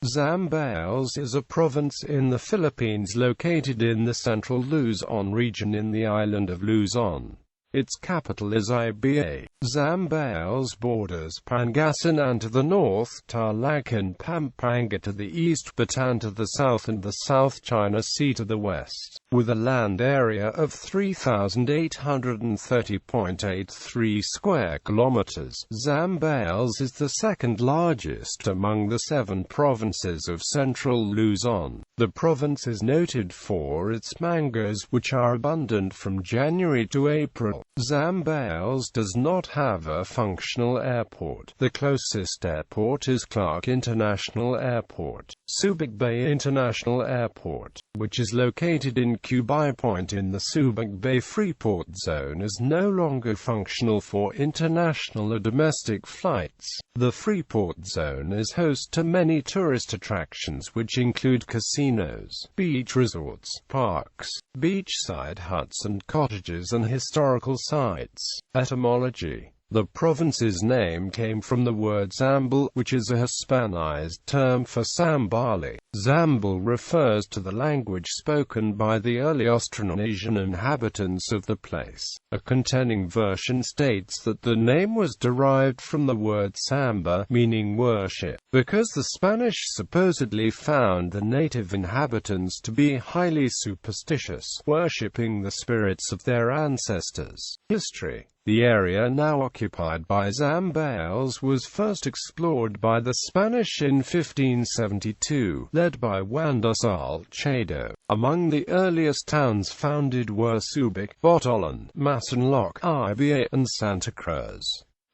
Zambales is a province in the Philippines located in the Central Luzon region in the island of Luzon. Its capital is Iba.Zambales borders Pangasinan to the north, Tarlac and Pampanga to the east, Bataan to the south and the South China Sea to the west. With a land area of 3,830.83 square kilometers, Zambales is the second largest among the 7 provinces of Central Luzon. The province is noted for its mangoes, which are abundant from January to April. Zambales does not have a functional airport. The closest airport is Clark International Airport. Subic Bay International Airport, which is located in Cuba Point in the Subic Bay Freeport Zone, is no longer functional for international or domestic flights. The Freeport Zone is host to many tourist attractions which include casinos, beach resorts, parks, beachside huts and cottages, and historical sites. Etymology: the province's name came from the word Zambal, which is a Hispanized term for Sambali. Zambal refers to the language spoken by the early Austronesian inhabitants of the place. A contending version states that the name was derived from the word samba, meaning worship, because the Spanish supposedly found the native inhabitants to be highly superstitious, worshipping the spirits of their ancestors. History: the area now occupied by Zambales was first explored by the Spanish in 1572, led by Juan de Salcedo. Among the earliest towns founded were Subic, Botolan, Masinloc, Iba, and Santa Cruz.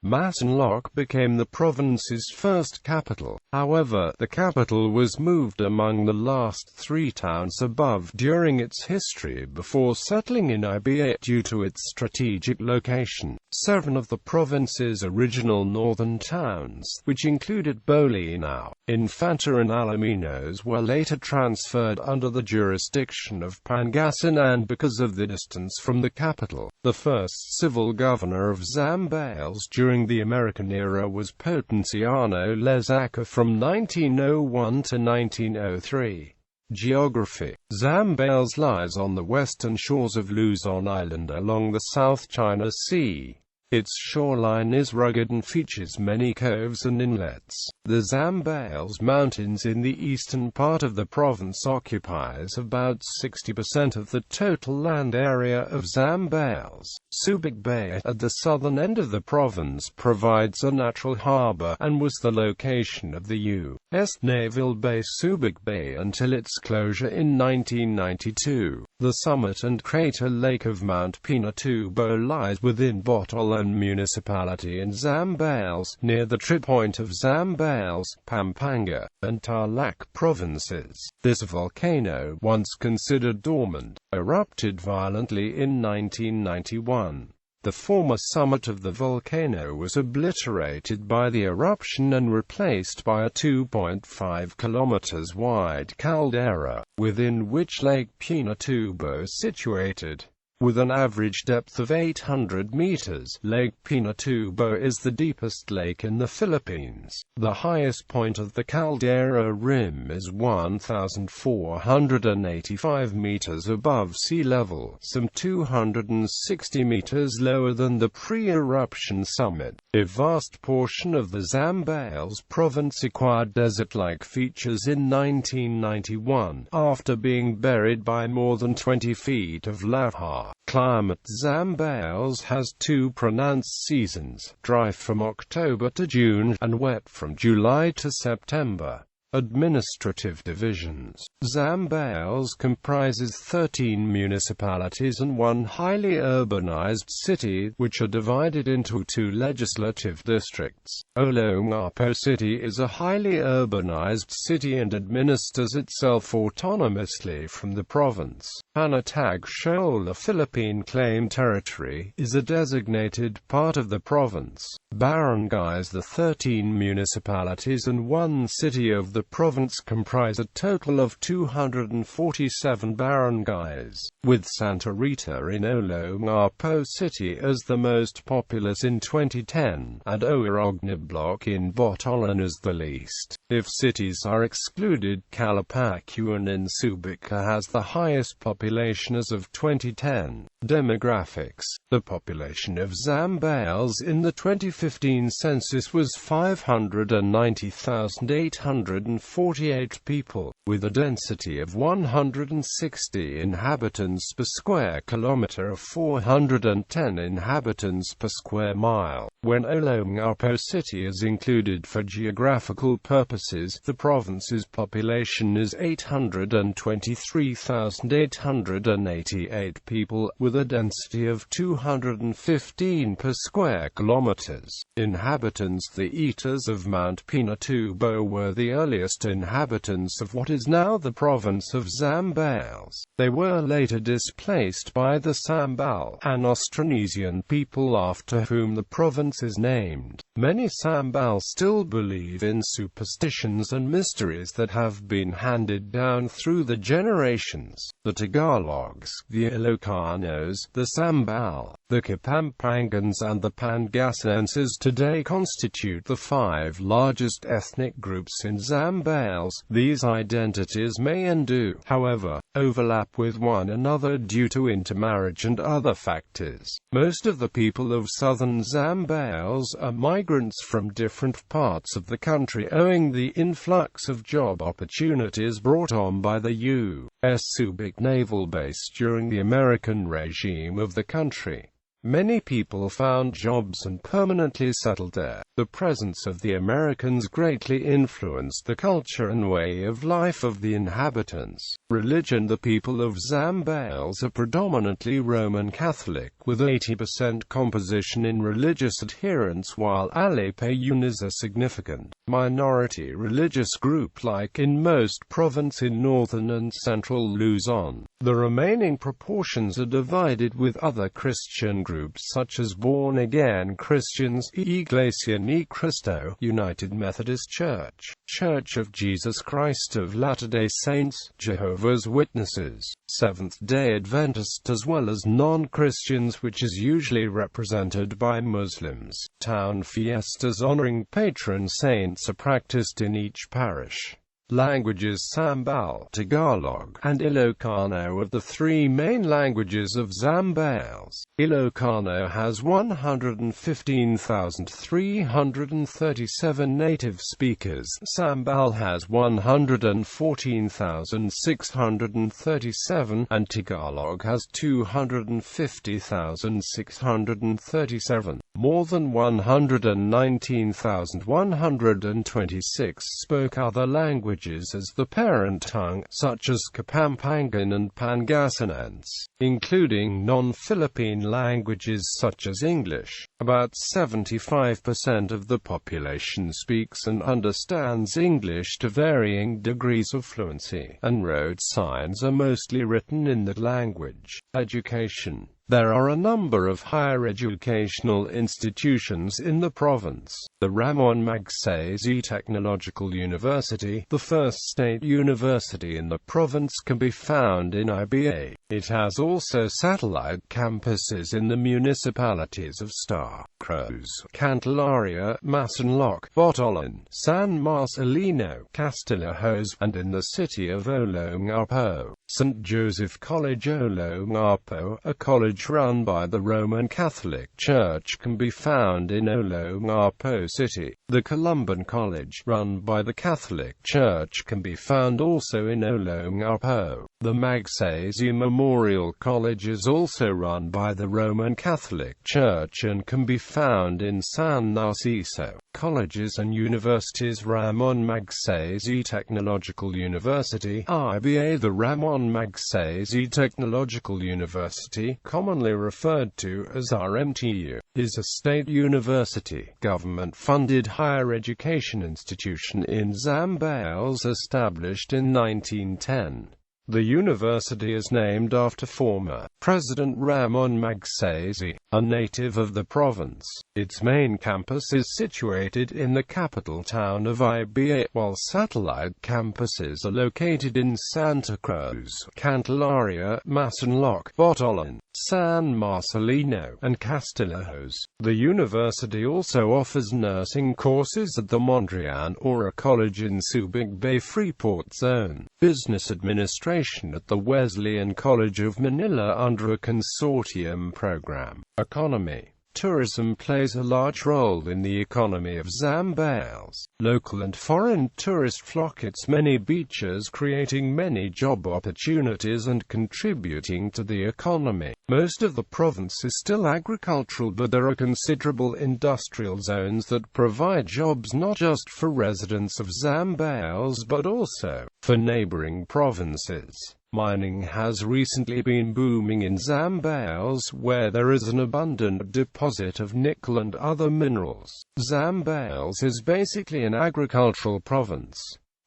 Masinloc became the province's first capital. However, the capital was moved among the last 3 towns above during its history before settling in Iba due to its strategic location. 7 of the province's original northern towns, which included Bolinao, Infanta and Alaminos, were later transferred under the jurisdiction of Pangasinan because of the distance from the capital. The first civil governor of Zambales during the American era was Potenciano Lezaca from 1901 to 1903. Geography: Zambales lies on the western shores of Luzon Island along the South China Sea. Its shoreline is rugged and features many coves and inlets. The Zambales Mountains in the eastern part of the province occupies about 60% of the total land area of Zambales. Subic Bay, at the southern end of the province, provides a natural harbor, and was the location of the U.S. naval base Subic Bay until its closure in 1992. The summit and crater lake of Mount Pinatubo lies within Botolan municipality in Zambales, near the trip point of Zambales, Pampanga, and Tarlac provinces. This volcano, once considered dormant, erupted violently in 1991. The former summit of the volcano was obliterated by the eruption and replaced by a 2.5 kilometers wide caldera, within which Lake Pinatubo is situated. With an average depth of 800 meters, Lake Pinatubo is the deepest lake in the Philippines. The highest point of the caldera rim is 1,485 meters above sea level, some 260 meters lower than the pre-eruption summit. A vast portion of the Zambales province acquired desert-like features in 1991, after being buried by more than 20 feet of lava. Climate: Zambales has 2 pronounced seasons, dry from October to June, and wet from July to September. Administrative divisions: Zambales comprises 13 municipalities and 1 highly urbanized city, which are divided into 2 legislative districts. Olongapo City is a highly urbanized city and administers itself autonomously from the province. Panatag Shoal, a Philippine claim territory, is a designated part of the province. Barangays: the 13 municipalities and 1 city of the province comprise a total of 247 barangays, with Santa Rita in Olongapo City as the most populous in 2010, and Oirognablok in Bataan as the least. If cities are excluded, Calapacuan in Subic has the highest population as of 2010. Demographics. The population of Zambales in the 2015 census was 590,848 people, with a density of 160 inhabitants per square kilometre of 410 inhabitants per square mile. When Olongapo City is included for geographical purposes, the province's population is 823,888 people, with a density of 215 per square kilometers. Inhabitants. The Itas of Mount Pinatubo were the earliest inhabitants of what is now the province of Zambales. They were later displaced by the Sambal, an Austronesian people after whom the province is named. Many Sambal still believe in superstitions and mysteries that have been handed down through the generations. The Tagalogs, the Ilocanos, the Sambal, the Kapampangans and the Pangasinenses today constitute the 5 largest ethnic groups in Zambales. These identities may and do, however, overlap with one another due to intermarriage and other factors. Most of the people of southern Zambales are migrants from different parts of the country owing the influx of job opportunities brought on by the U.S. Subic Naval Base during the American regime of the country. Many people found jobs and permanently settled there. The presence of the Americans greatly influenced the culture and way of life of the inhabitants. Religion. The people of Zambales are predominantly Roman Catholic, with 80% composition in religious adherence, while Alipayun is a significant minority religious group like in most provinces in northern and central Luzon. The remaining proportions are divided with other Christian groups such as born-again Christians, Iglesia Ni Cristo, United Methodist Church, Church of Jesus Christ of Latter-day Saints, Jehovah's Witnesses, Seventh-day Adventists, as well as non-Christians, which is usually represented by Muslims. Town fiestas honoring patron saints are practiced in each parish. Languages. Sambal, Tagalog, and Ilocano are the 3 main languages of Zambales. Ilocano has 115,337 native speakers. Sambal has 114,637, and Tagalog has 250,637. More than 119,126 spoke other languages as the parent tongue, such as Kapampangan and Pangasinense, including non-Philippine languages such as English. About 75% of the population speaks and understands English to varying degrees of fluency, and road signs are mostly written in that language. Education. There are a number of higher educational institutions in the province. The Ramon FVelasquez Technological University, the first state university in the province, can be found in Iba. It has also satellite campuses in the municipalities of Star Cruz, Candelaria, Masinloc, Botolan, San Marcelino, Castillejos, and in the city of Olongapo. St. Joseph College Olongapo, a college run by the Roman Catholic Church, can be found in Olongapo City. The Columban College, run by the Catholic Church, can be found also in Olongapo. The Magsaysay Memorial College is also run by the Roman Catholic Church and can be found in San Narciso. Colleges and universities. Ramon FVelasquez Technological University, Iba. The Ramon FVelasquez Technological University, commonly referred to as RMTU, is a state university, government-funded higher education institution in Zambales established in 1910. The university is named after former President Ramon Magsaysay, a native of the province. Its main campus is situated in the capital town of Iba, while satellite campuses are located in Santa Cruz, Candelaria, Masinloc, Botolan, San Marcelino, and Castillejos. The university also offers nursing courses at the Mondrian Aura College in Subic Bay Freeport Zone, business administration at the Wesleyan College of Manila under a consortium program. Economy. Tourism plays a large role in the economy of Zambales. Local and foreign tourists flock its many beaches, creating many job opportunities and contributing to the economy. Most of the province is still agricultural, but there are considerable industrial zones that provide jobs not just for residents of Zambales but also for neighboring provinces. Mining has recently been booming in Zambales, where there is an abundant deposit of nickel and other minerals. Zambales is basically an agricultural province.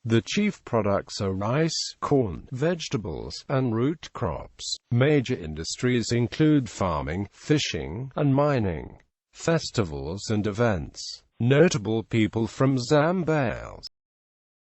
The chief products are rice, corn, vegetables, and root crops. Major industries include farming, fishing, and mining. Festivals and events. Notable people from Zambales.